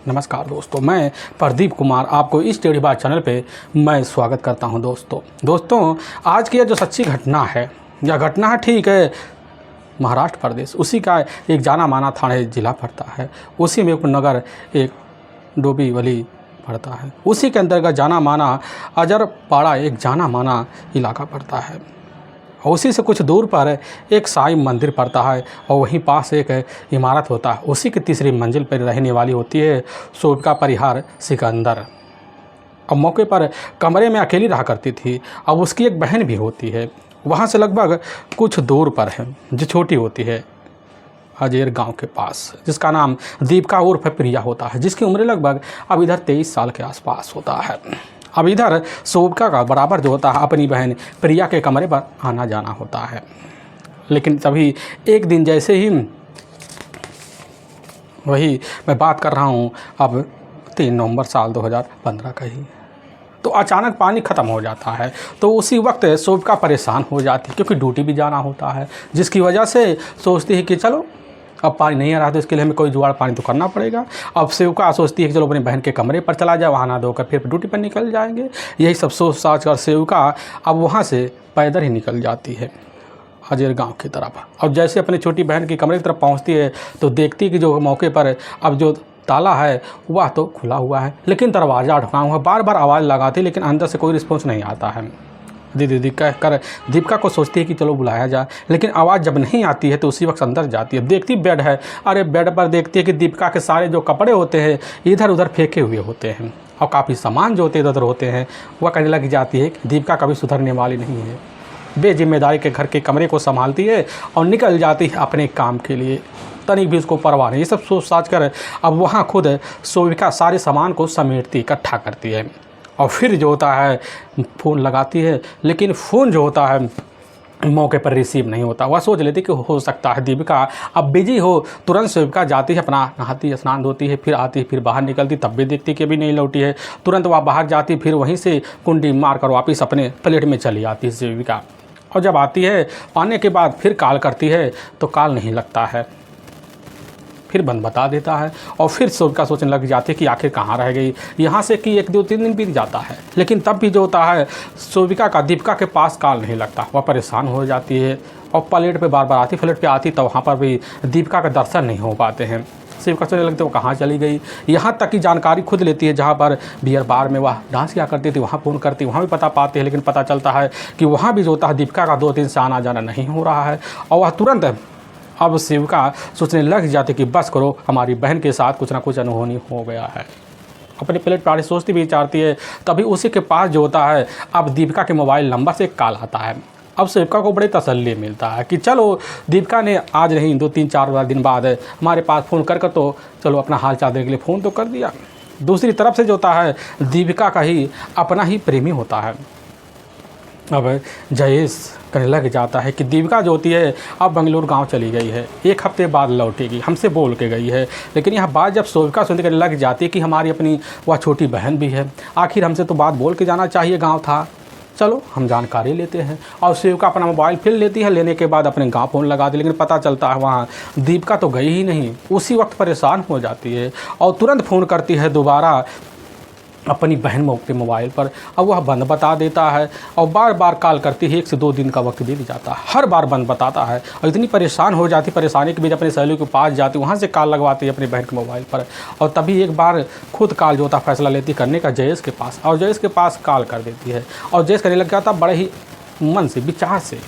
नमस्कार दोस्तों, मैं प्रदीप कुमार आपको इस टेढ़ी बात चैनल पे मैं स्वागत करता हूं। दोस्तों आज की यह जो सच्ची घटना है, यह घटना है ठीक है महाराष्ट्र प्रदेश, उसी का एक जाना माना थाने ज़िला पड़ता है। उसी में उपनगर एक डोंबिवली पड़ता है। उसी के अंतर्गत जाना माना अजरपाड़ा एक जाना माना इलाका पड़ता है। और उसी से कुछ दूर पर एक साईं मंदिर पड़ता है और वहीं पास एक इमारत होता है। उसी की तीसरी मंजिल पर रहने वाली होती है शोभिका परिहार सिकंदर। अब मौके पर कमरे में अकेली रहा करती थी। अब उसकी एक बहन भी होती है, वहाँ से लगभग कुछ दूर पर है, जो छोटी होती है अजेर गांव के पास, जिसका नाम दीपिका उर्फ प्रिया होता है, जिसकी उम्र लगभग अब इधर 23 साल के आसपास होता है। अब इधर शोभिका का बराबर जो होता है अपनी बहन प्रिया के कमरे पर आना जाना होता है। लेकिन तभी एक दिन जैसे ही वही मैं बात कर रहा हूँ अब 3 नवंबर साल 2015 का ही, तो अचानक पानी ख़त्म हो जाता है। तो उसी वक्त शोभिका परेशान हो जाती है, क्योंकि ड्यूटी भी जाना होता है, जिसकी वजह से सोचती है कि चलो अब पानी नहीं आ रहा तो इसके लिए हमें कोई जुगाड़ पानी तो करना पड़ेगा। अब शोभिका सोचती है कि चलो अपनी बहन के कमरे पर चला जाए, वहाँ नहा धोकर फिर ड्यूटी पर निकल जाएंगे। यही सब सोच साच कर शोभिका अब वहाँ से पैदल ही निकल जाती है अजेर गांव की तरफ। अब जैसे अपनी छोटी बहन की कमरे की तरफ पहुँचती है तो देखती है कि जो मौके पर अब जो ताला है वह तो खुला हुआ है, लेकिन दरवाज़ा ढका हुआ। बार बार आवाज़ लगाती है लेकिन अंदर से कोई रिस्पॉन्स नहीं आता है। दीदी कह कर दीपिका को सोचती है कि चलो बुलाया जाए, लेकिन आवाज़ जब नहीं आती है तो उसी वक्त अंदर जाती है। देखती बेड है, अरे बेड पर देखती है कि दीपिका के सारे जो कपड़े होते हैं इधर उधर फेंके हुए होते हैं और काफ़ी सामान जो होते इधर उधर होते हैं। वह कहने लग जाती है कि दीपिका कभी सुधरने वाली नहीं है, बेजिम्मेदारी के घर के कमरे को संभालती है और निकल जाती है अपने काम के लिए। तनिक भी उसको परवाह नहीं। ये सब सोच साच कर अब वहाँ खुद शोभिका सारे सामान को समेटती इकट्ठा करती है और फिर जो होता है फ़ोन लगाती है, लेकिन फ़ोन जो होता है मौके पर रिसीव नहीं होता। वह सोच लेती कि हो सकता है दीपिका अब बिजी हो। तुरंत शोभिका जाती है, अपना नहाती स्नान धोती है, फिर आती है, फिर बाहर निकलती, तब भी देखती कि अभी नहीं लौटी है। तुरंत वह बाहर जाती, फिर वहीं से कुंडी मार कर वापस अपने प्लेट में चली आती है शोभिका। और जब आती है आने के बाद फिर कॉल करती है तो कॉल नहीं लगता है, फिर बंद बता देता है। और फिर शोभिका सोचने लग जाती है कि आखिर कहाँ रह गई। यहाँ से कि 1 2 3 दिन बीत जाता है, लेकिन तब भी जो होता है शोभिका का दीपिका के पास कॉल नहीं लगता। वह परेशान हो जाती है और प्लेट पे बार बार आती, प्लेट पे आती तो वहाँ पर भी दीपिका का दर्शन नहीं हो पाते हैं। शोभिका सोचने लगती है वो कहाँ चली गई। यहाँ तक की जानकारी खुद लेती है, जहाँ पर बियर बार में वह डांस किया करती थी वहाँ फ़ोन करती, वहाँ भी पता पाते हैं, लेकिन पता चलता है कि वहाँ भी जो होता है दीपिका का 2 दिन से आना जाना नहीं हो रहा है। और वह तुरंत अब शोभिका सोचने लग जाती कि बस करो, हमारी बहन के साथ कुछ ना कुछ अनहोनी हो गया है। अपने प्लेट पर सोचती भी चाहती है, तभी उसी के पास जो होता है अब दीपिका के मोबाइल नंबर से एक कॉल आता है। अब शोभिका को बड़े तसल्ली मिलता है कि चलो दीपिका ने आज नहीं 2 3 4 दिन बाद हमारे पास फ़ोन कर तो चलो अपना हाल चाल देने के लिए फ़ोन तो कर दिया। दूसरी तरफ से जो होता है दीपिका का ही अपना ही प्रेमी होता है। अब जयेश कहने लग जाता है कि दीपिका जो होती है अब बेंगलुरु गांव चली गई है, 1 हफ्ते बाद लौटेगी, हमसे बोल के गई है। लेकिन यह बात जब शोभिका सुनते कहने लग जाती है कि हमारी अपनी वह छोटी बहन भी है, आखिर हमसे तो बात बोल के जाना चाहिए, गांव था, चलो हम जानकारी लेते हैं। और शोभिका अपना मोबाइल फिर लेती है, लेने के बाद अपने गाँव फ़ोन लगाती, लेकिन पता चलता है वहाँ दीपिका तो गई ही नहीं। उसी वक्त परेशान हो जाती है और तुरंत फ़ोन करती है दोबारा अपनी बहन के मोबाइल पर। अब वह बंद बता देता है और बार बार कॉल करती है। 1 से 2 दिन का वक्त बीत जाता है, हर बार बंद बताता है और इतनी परेशान हो जाती, परेशानी के बीच अपने सहेली के पास जाती, वहाँ से कॉल लगवाती है अपनी बहन के मोबाइल पर। और तभी एक बार खुद कॉल जो होता फैसला लेती करने का जयेश के पास, और जयेश के पास कॉल कर देती है। और जयेश कहने लग जाता बड़े ही मन से विचार से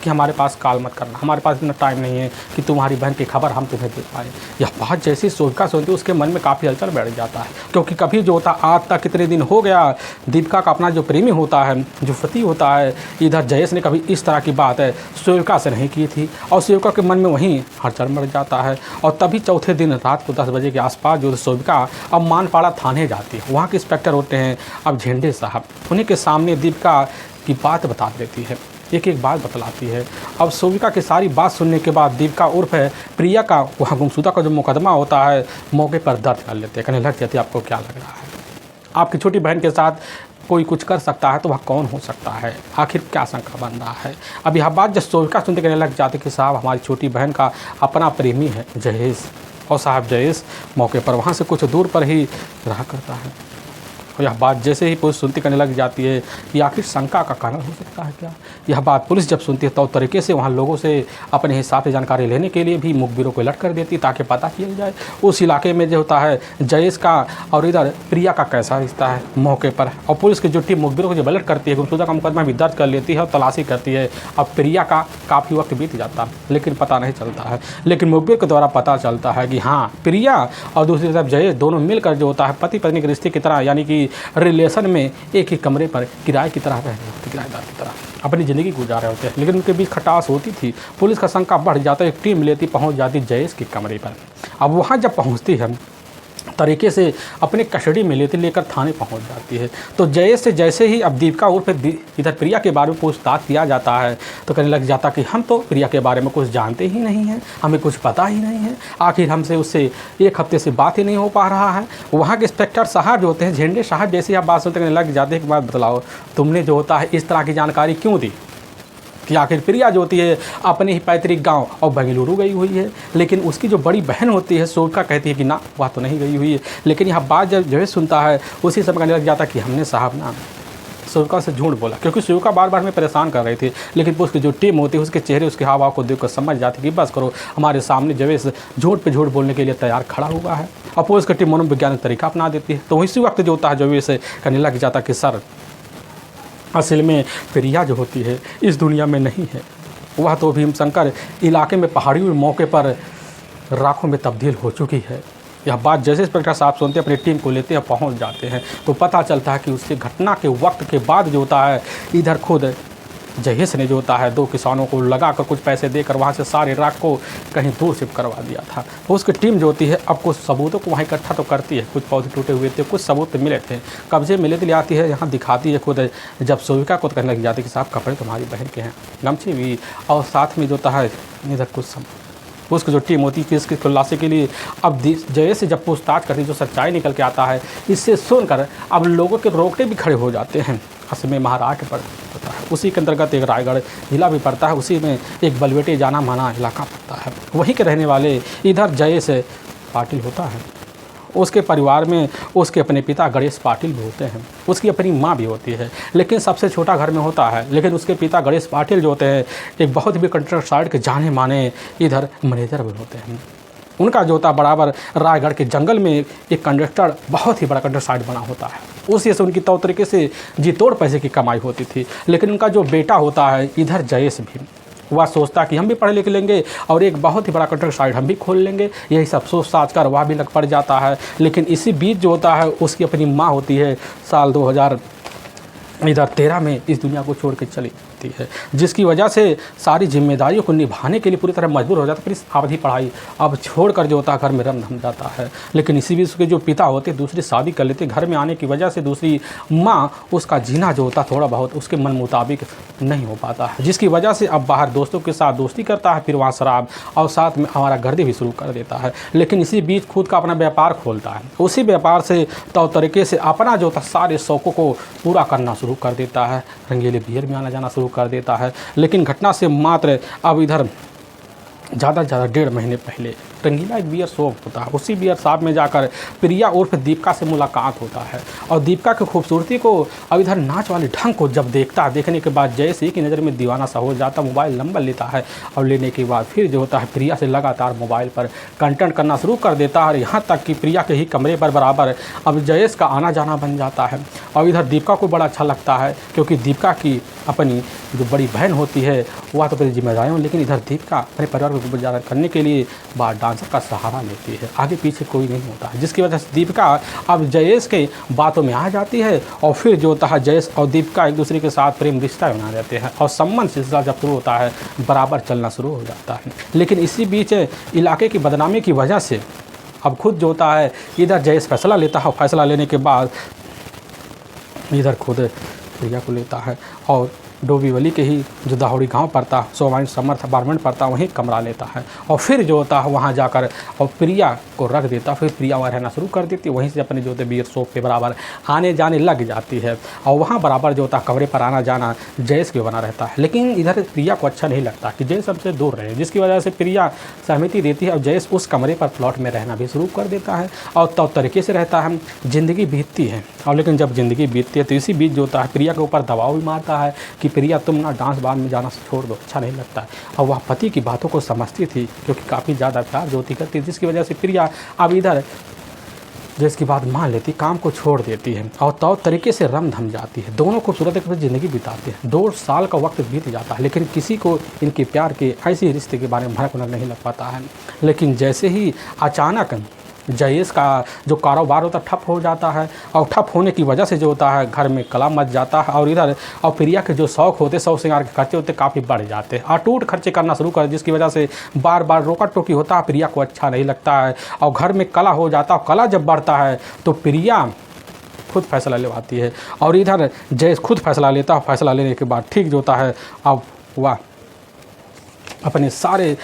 कि हमारे पास कॉल मत करना, हमारे पास इतना टाइम नहीं है कि तुम्हारी बहन की खबर हम तुम्हें दे पाए। यह बात जैसी शोभिका सुनती है उसके मन में काफ़ी हलचल बैठ जाता है, क्योंकि कभी जो होता आज तक कितने दिन हो गया दीपिका का अपना जो प्रेमी होता है, जो पति होता है, इधर जयेश ने कभी इस तरह की बात है शोभिका से नहीं की थी। और शोभिका के मन में वहीं हलचल मच जाता है। और तभी चौथे दिन रात को 10 बजे के आसपास जो शोभिका अब मानपाड़ा थाने जाती है। वहाँ के इंस्पेक्टर होते हैं अब झेंडे साहब, उन्हीं के सामने दीपिका की बात बता देती है, एक एक बात बतलाती है। अब शोभिका की सारी बात सुनने के बाद दीपिका उर्फ है प्रिया का वहाँ गुमशुदा का जो मुकदमा होता है मौके पर दर्ज कर लेते हैं। कहने लग जाती है आपको क्या लग रहा है, आपकी छोटी बहन के साथ कोई कुछ कर सकता है तो वह कौन हो सकता है, आखिर क्या शंका बन रहा है। अब यह बात जब शोभिका सुनते कहने लग जाती कि साहब हमारी छोटी बहन का अपना प्रेमी है जहेश, और साहब जयेश मौके पर वहाँ से कुछ दूर पर ही रहा करता है। और यह बात जैसे ही पुलिस सुनती करने लग जाती है कि आखिर शंका का कारण हो सकता है क्या। यह बात पुलिस जब सुनती है तो तरीके से वहाँ लोगों से अपने हिसाब से जानकारी लेने के लिए भी मुखबिरों को अलर्ट कर देती है ताकि पता किया जाए उस इलाके में जो होता है जयेश का और इधर प्रिया का कैसा रिश्ता है मौके पर। और पुलिस की जो टीम मुखबिरों को जब अलर्ट करती है गुमशुदा का मुकदमा भी दर्ज कर लेती है और तलाशी करती है। अब प्रिया का काफ़ी वक्त बीत जाता है लेकिन पता नहीं चलता है, लेकिन मुखबिर के द्वारा पता चलता है कि हाँ प्रिया और दूसरी तरफ जयेश दोनों मिलकर जो होता है पति पत्नी के रिश्ते की तरह यानी कि रिलेशन में एक ही कमरे पर किराए की तरह रह रहे होते, किराएदार की तरह अपनी ज़िंदगी गुजार रहे होते हैं। लेकिन उनके बीच खटास होती थी। पुलिस का शंका बढ़ जाता है, एक टीम लेती पहुंच जाती जयेश के कमरे पर। अब वहां जब पहुंचती है तरीके से अपने कस्टडी में लेकर थाने पहुंच जाती है। तो जयेश से जैसे ही अब दीपिका उर्फ इधर प्रिया के बारे में पूछताछ किया जाता है तो कहने लग जाता कि हम तो प्रिया के बारे में कुछ जानते ही नहीं हैं, हमें कुछ पता ही नहीं है, आखिर हमसे उससे एक हफ्ते से बात ही नहीं हो पा रहा है। वहाँ के इंस्पेक्टर साहब जो होते हैं झेंडे साहब जैसे आप बात सुनते कहने लग जाते हैं कि बात बतलाओ तुमने जो होता है इस तरह की जानकारी क्यों दी कि आखिर प्रिया जो होती है अपने ही पैतृक गांव और बेंगलुरु गई हुई है, लेकिन उसकी जो बड़ी बहन होती है सोविका कहती है कि ना वह तो नहीं गई हुई है। लेकिन यह बात जब जयेश सुनता है उसी समय कहने लग जाता कि हमने साहब ना सोविका से झूठ बोला, क्योंकि सोविका बार बार हमें परेशान कर रही थी। लेकिन उसकी जो टीम होती है उसके चेहरे उसके हाव भाव को देखकर समझ जाती कि बस करो हमारे सामने जयेश झूठ पे झूठ बोलने के लिए तैयार खड़ा हुआ है। और पुलिस की टीम मनोवैज्ञानिक तरीका अपना देती है। तो इसी वक्त जो होता है जयेश कहने लग जाता कि सर असल में प्रिया जो होती है इस दुनिया में नहीं है, वह तो भीमशंकर इलाके में पहाड़ी मौके पर राखों में तब्दील हो चुकी है। यह बात जैसे इंस्पेक्टर साहब सुनते अपनी टीम को लेते हैं पहुंच जाते हैं तो पता चलता है कि उससे घटना के वक्त के बाद जो होता है इधर खुद जयेश ने जो होता है 2 किसानों को लगाकर कुछ पैसे देकर वहाँ से सारे राख को कहीं दूर शिफ्ट करवा दिया था। तो उसकी टीम जो होती है अब कुछ सबूतों को वहाँ इकट्ठा तो करती है, कुछ पौधे टूटे हुए थे, कुछ सबूत मिले थे, कब्जे मिले तो ले आती है, यहाँ दिखाती है खुद। जब सोविका को कहने लग जाती है कि साहब कपड़े तुम्हारी बहन के हैं, गमछी भी, और साथ में जो होता है इधर कुछ उसकी जो टीम होती है इसकी खुलासे के लिए अब जयेश से जब पूछताछ करती जो सच्चाई निकल के आता है इससे सुनकर अब लोगों के रोकटे भी खड़े हो जाते हैं। असम में महाराष्ट्र पर होता है, उसी के अंतर्गत एक रायगढ़ जिला भी पड़ता है, उसी में एक बलवेटे जाना माना इलाका पड़ता है। वहीं के रहने वाले इधर जयेश पाटिल होता है, उसके परिवार में उसके अपने पिता गणेश पाटिल भी होते हैं, उसकी अपनी माँ भी होती है, लेकिन सबसे छोटा घर में होता है। लेकिन उसके पिता गणेश पाटिल जो होते हैं एक बहुत ही कंट्रैक्टर साइड के जाने माने इधर मैनेजर भी होते हैं। उनका जो होता बराबर रायगढ़ के जंगल में एक कंडक्टर बहुत ही बड़ा कंडक्टर साइड बना होता है, उसी से उनकी तौर तरीके से जी तोड़ पैसे की कमाई होती थी। लेकिन उनका जो बेटा होता है इधर जयेश भी, वह सोचता कि हम भी पढ़ लिख लेंगे और एक बहुत ही बड़ा कंट्रैक्ट साइड हम भी खोल लेंगे, यही सब सोच साच कर वह भी लग पड़ जाता है। लेकिन इसी बीच जो होता है उसकी अपनी माँ होती है साल 2013 में इस दुनिया को छोड़ के चली जाती है, जिसकी वजह से सारी जिम्मेदारियों को निभाने के लिए पूरी तरह मजबूर हो जाता है। फिर आधी पढ़ाई अब छोड़कर जो होता है घर में रन थम जाता है। लेकिन इसी बीच उसके जो पिता होते दूसरी शादी कर लेते, घर में आने की वजह से दूसरी माँ उसका जीना जो होता थोड़ा बहुत उसके मन मुताबिक नहीं हो पाता है, जिसकी वजह से अब बाहर दोस्तों के साथ दोस्ती करता है, फिर वहाँ शराब और साथ में हमारा गर्दी भी शुरू कर देता है। लेकिन इसी बीच खुद का अपना व्यापार खोलता है, उसी व्यापार से तौर तरीके से अपना जो था सारे शौक़ों को पूरा करना शुरू कर देता है, रंगीले बियर में आना जाना शुरू कर देता है। लेकिन घटना से मात्र अब इधर ज़्यादा से ज़्यादा 1.5 महीने पहले रंगीला एक बियर शॉप होता है, उसी बियर शॉप में जाकर प्रिया उर्फ दीपिका से मुलाकात होता है। और दीपिका की खूबसूरती को अब इधर नाच वाले ढंग को जब देखता है, देखने के बाद जयेश एक ही नज़र में दीवाना सा हो जाता, मोबाइल नंबर लेता है और लेने के बाद फिर जो होता है प्रिया से लगातार मोबाइल पर कंटेंट करना शुरू कर देता है। और यहाँ तक कि प्रिया के ही कमरे पर बराबर अब जयेश का आना जाना बन जाता है। और इधर दीपिका को बड़ा अच्छा लगता है, क्योंकि दीपिका की अपनी जो बड़ी बहन होती है वह तो अपनी जिम्मेदारियों, लेकिन इधर दीपिका अपने परिवार को गुजारा करने के लिए बाहर डांसर का सहारा लेती है, आगे पीछे कोई नहीं होता है, जिसकी वजह से दीपिका अब जयेश के बातों में आ जाती है। और फिर जो होता है जयेश और दीपिका एक दूसरे के साथ प्रेम रिश्ता बना देते हैं और संबंध सिलसिला जब शुरू होता है बराबर चलना शुरू हो जाता है। लेकिन इसी बीच इलाके की बदनामी की वजह से अब खुद जो होता है इधर जयेश फैसला लेता है, फैसला लेने के बाद इधर खुद प्रिया को लेता है और डोंबिवली के ही जो दाहोड़ी गांव पड़ता, सोमाइन समर्थ अपार्टमेंट पड़ता, वहीं कमरा लेता है और फिर जो होता है वहाँ जाकर और प्रिया को रख देता। फिर प्रिया वहाँ रहना शुरू कर देती है, वहीं से अपने जो होते बीर शॉप के बराबर आने जाने लग जाती है और वहाँ बराबर जो होता कमरे पर आना जाना जयेश के बना रहता है। लेकिन इधर प्रिया को अच्छा नहीं लगता कि जयेश हमसे दूर रहे, जिसकी वजह से प्रिया सहमति देती है और जयेश उस कमरे पर प्लॉट में रहना भी शुरू कर देता है और तब तरीके से रहता है। ज़िंदगी बीतती है और लेकिन जब ज़िंदगी बीतती है तो इसी बीच जो होता है प्रिया के ऊपर दबाव भी मारता है कि प्रिया तुम ना डांस बार में जाना छोड़ दो, अच्छा नहीं लगता है। और वह पति की बातों को समझती थी क्योंकि काफ़ी ज़्यादा प्यार जो होती करती, जिसकी वजह से प्रिया अब इधर जिसकी बात मान लेती, काम को छोड़ देती है और तौर तरीके से रम धम जाती है। दोनों खूबसूरत एक ज़िंदगी बिताते हैं। 2 साल का वक्त बीत जाता है लेकिन किसी को इनके प्यार के ऐसे रिश्ते के बारे में भनक नहीं लग पाता है। लेकिन जैसे ही अचानक जयेश का जो कारोबार होता है ठप हो जाता है और ठप होने की वजह से जो होता है घर में कला मच जाता है और इधर और प्रिया के जो शौक होते, शौक श्रृंगार के खर्चे होते काफ़ी बढ़ जाते हैं, अटूट खर्चे करना शुरू कर, जिसकी वजह से बार बार रोका टोकी होता है। प्रिया को अच्छा नहीं लगता है और घर में कला हो जाता है। कला जब बढ़ता है तो प्रिया खुद फैसला लेवाती है और इधर जयेश खुद फैसला लेता है। फैसला लेने के बाद ठीक जो होता है अब वह अपने सारे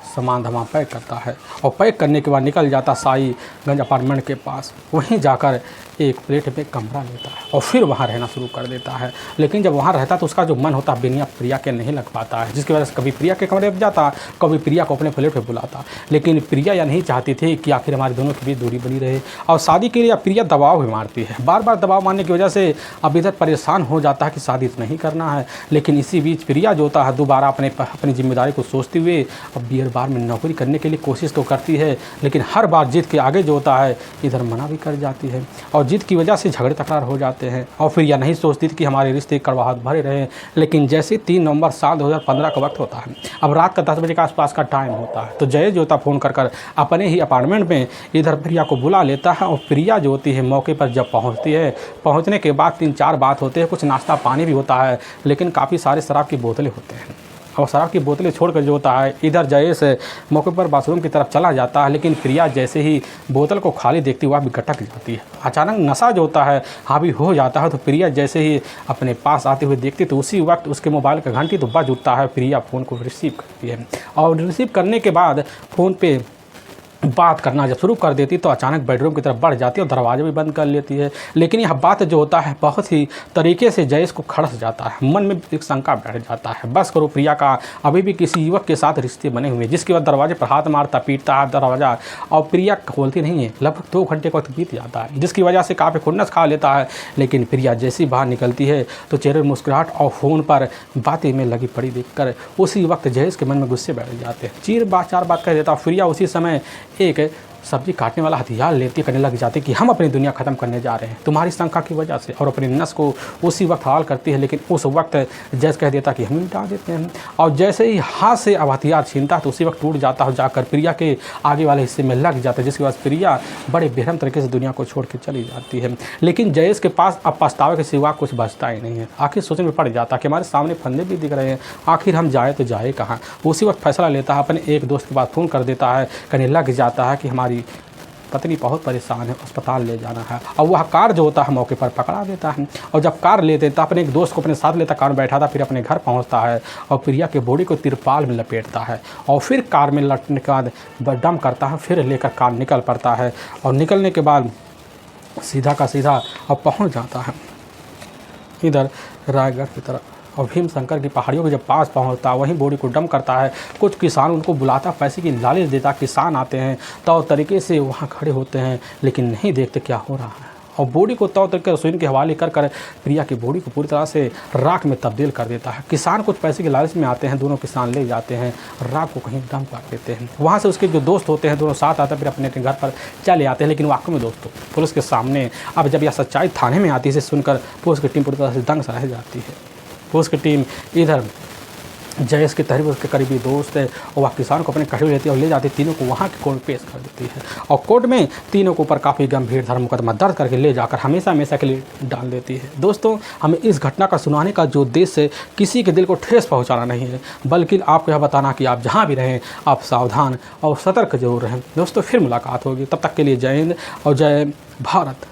सामान धामान पैक करता है और पैक करने के बाद निकल जाता साईगंज अपार्टमेंट के पास। वहीं जाकर एक प्लेट में कमरा लेता है और फिर वहाँ रहना शुरू कर देता है। लेकिन जब वहाँ रहता तो उसका जो मन होता बिना प्रिया के नहीं लग पाता है, जिसकी वजह से कभी प्रिया के कमरे में जाता, कभी प्रिया को अपने फ्लैट पे बुलाता। लेकिन प्रिया यह नहीं चाहती थी कि आखिर हमारे दोनों के बीच दूरी बनी रहे और शादी के लिए प्रिया दबाव भी मारती है। बार बार दबाव मारने की वजह से अब इधर परेशान हो जाता है कि शादी नहीं करना है। लेकिन इसी बीच प्रिया जो होता है दोबारा अपनी जिम्मेदारी को सोचते हुए अब बियर बार में नौकरी करने के लिए कोशिश तो करती है, लेकिन हर बार जीत के आगे जो होता है इधर मना भी कर जाती है और जीत की वजह से झगड़े तकरार हो जाते हैं। और फिर यह नहीं सोचती थी कि हमारे रिश्ते कड़वाहट भरे रहे। लेकिन जैसे 3 नवंबर साल 2015 का वक्त होता है, अब रात का 10 बजे के आसपास का टाइम होता है, तो जयेश जो होता फ़ोन कर अपने ही अपार्टमेंट में इधर प्रिया को बुला लेता है और प्रिया जो होती है मौके पर जब पहुँचती है, पहुँचने के बाद 3-4 बात होते हैं, कुछ नाश्ता पानी भी होता है, लेकिन काफ़ी सारे शराब की बोतलें होते हैं और शराब की बोतलें छोड़कर जो होता है इधर जयेश मौके पर बाथरूम की तरफ चला जाता है। लेकिन प्रिया जैसे ही बोतल को खाली देखती हुआ भी गटक जाती है। अचानक नशा जो होता है हावी हो जाता है, तो प्रिया जैसे ही अपने पास आते हुए देखती तो उसी वक्त उसके मोबाइल का घंटी तो बज उठता है। प्रिया फ़ोन को रिसीव करती है और रिसीव करने के बाद फ़ोन पे बात करना जब शुरू कर देती तो अचानक बेडरूम की तरफ बढ़ जाती है और दरवाज़ा भी बंद कर लेती है। लेकिन यह बात जो होता है बहुत ही तरीके से जयेश को खड़स जाता है, मन में एक शंका बैठ जाता है, बस करो प्रिया का अभी भी किसी युवक के साथ रिश्ते बने हुए हैं, जिसके बाद दरवाजे पर हाथ मारता पीटता है दरवाज़ा और प्रिया खोलती नहीं है। लगभग 2 घंटे का वक्त बीत जाता है, जिसकी वजह से काफ़ी खुन्नस खा लेता है। लेकिन प्रिया जैसी बाहर निकलती है तो चेहरे में मुस्कुराहट और फ़ोन पर बातें में लगी पड़ी देखकर उसी वक्त जयेश के मन में गुस्से बैठ जाते हैं। 4 बात कह देता। प्रिया उसी समय एक सब्जी काटने वाला हथियार लेती करने लग जाती कि हम अपनी दुनिया ख़त्म करने जा रहे हैं तुम्हारी शंका की वजह से, और अपनी नस को उसी वक्त हाल करती है। लेकिन उस वक्त जयेश कह देता कि हम मिटा देते हैं और जैसे ही हाथ से अब हथियार छीनता है तो उसी वक्त टूट जाता है, जाकर प्रिया के आगे वाले हिस्से में लग जाता है, जिसके बाद प्रिया बड़े बेरहम तरीके से दुनिया को छोड़ के चली जाती है। लेकिन जयेश के पास अब पछतावे के सिवा कुछ बचता ही नहीं है। आखिर सोचने में पड़ जाता कि हमारे सामने फंदे भी दिख रहे हैं, आखिर हम जाए तो जाए कहाँ। उसी वक्त फैसला लेता है, अपने एक दोस्त के पास फ़ोन कर देता है, कहने लग जाता है कि हमारी पत्नी बहुत परेशान है, अस्पताल ले जाना है। और वह कार जो होता है मौके पर पकड़ा देता है और जब कार ले देता अपने एक दोस्त को अपने साथ लेता, कार में बैठा था, फिर अपने घर पहुंचता है और प्रिया के बॉडी को तिरपाल में लपेटता है और फिर कार में लटने के बाद दम करता है, फिर लेकर कार निकल पड़ता है और निकलने के बाद सीधा का सीधा और पहुँच जाता है इधर रायगढ़ की तरफ। और भीम शंकर की पहाड़ियों के जब पास पहुंचता है वहीं बॉडी को डंप करता है। कुछ किसान उनको बुलाता, पैसे की लालच देता, किसान आते हैं तौर तरीके से वहां खड़े होते हैं लेकिन नहीं देखते क्या हो रहा है और बॉडी को तौर तरीके रसोई के हवाले कर प्रिया की बॉडी को पूरी तरह से राख में तब्दील कर देता है। किसान कुछ पैसे के लालच में आते हैं, दोनों किसान ले जाते हैं, राख को कहीं डंप कर देते हैं। वहाँ से उसके जो दोस्त होते हैं दोनों साथ आते हैं, फिर अपने घर पर चले आते हैं। लेकिन वाकई में दोस्तों पुलिस के सामने अब जब यह सच्चाई थाने में आती है, इसे सुनकर पुलिस की टीम पूरी तरह से दंग सा रह जाती है। पुलिस की टीम इधर जयेश की तहरीर उसके करीबी दोस्त है और वह किसान को अपने कटोरी लेती है और ले जाती, तीनों को वहाँ के कोर्ट में पेश कर देती है और कोर्ट में तीनों के ऊपर काफ़ी गंभीर धर्म मुकदमा दर्ज करके ले जाकर हमेशा हमेशा के लिए डाल देती है। दोस्तों हमें इस घटना का सुनाने का जो उद्देश्य है किसी के दिल को ठेस पहुँचाना नहीं है, बल्कि आपको यह बताना कि आप जहाँ भी रहें आप सावधान और सतर्क जरूर रहें। दोस्तों फिर मुलाकात होगी, तब तक के लिए जय हिंद और जय भारत।